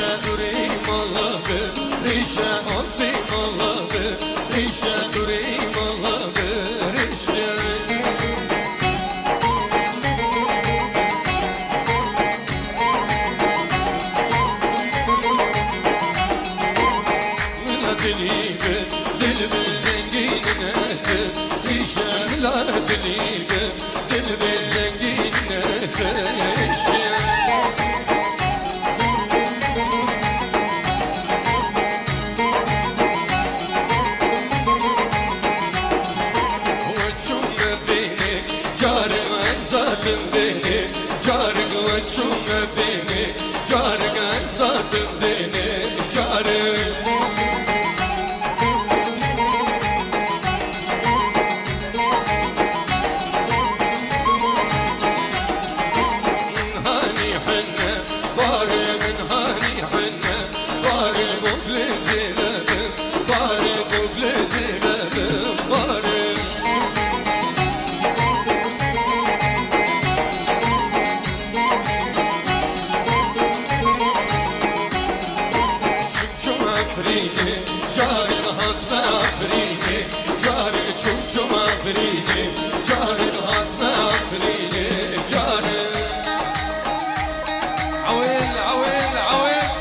ريشة دوري مالابي ريشة عفي مالابي ريشة دوري مالابي ريشة ملا دليبي دل بالزنقين ناتي ريشة ملا دليبي دل بالزنقين ناتي ريشة zaten beni, carık açma beni, carık zaten beni, carık. Hani henne, bari min hani henne, bari kuble ziledim, bari kuble ziledim, bari. Afrini, cari rahat me Afrini, cari çum Afrini, cari rahat me Afrini, cari. Awil, awil, awil.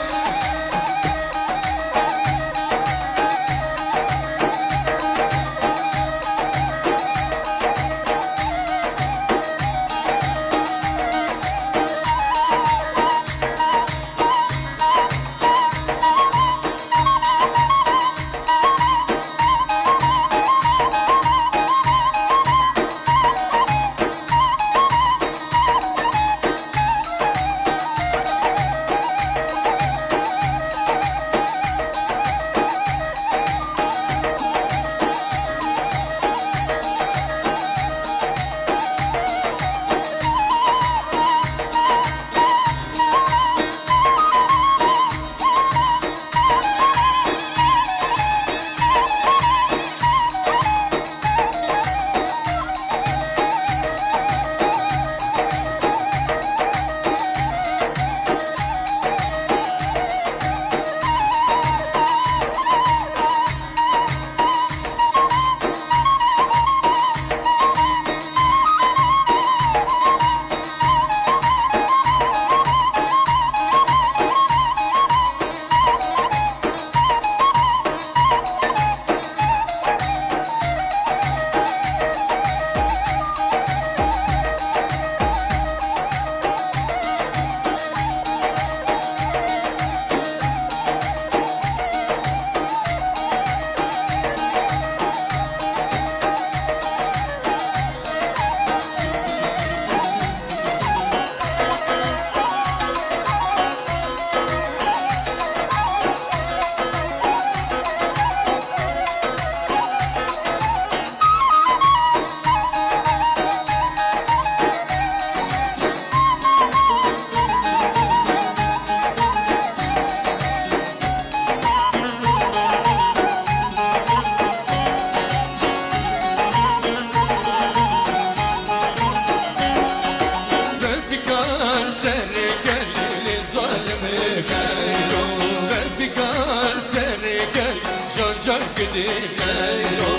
قديمايو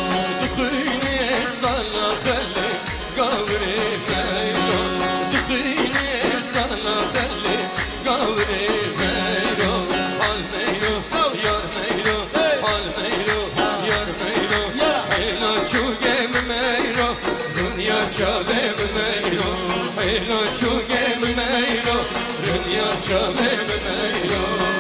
دخيني صلا خلي قوري مايو دخيني صلا خلي قوري مايو حال مايو يار مايو حال مايو يار مايو حيلا شو جيم مايو دنيا شابم مايو حيلا شو جيم مايو دنيا شابم مايو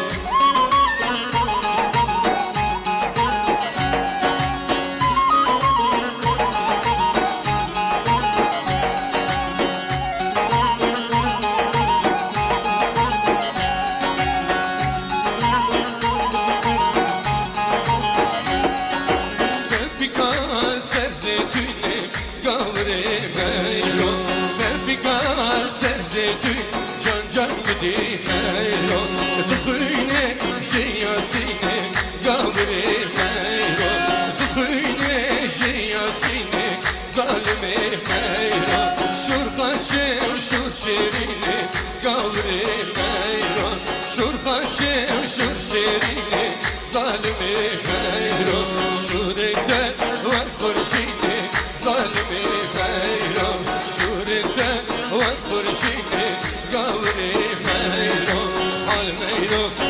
can can gideyim Tıkıyne şeyasine gavrime Tıkıyne şeyasine zalime Şurhaşem şur şerine gavrime Şurhaşem شیرینه ظالمی غیرو شورته و خورشیده ظالمی غیرو شورته و خورشیده گوری غیرو حال غیرو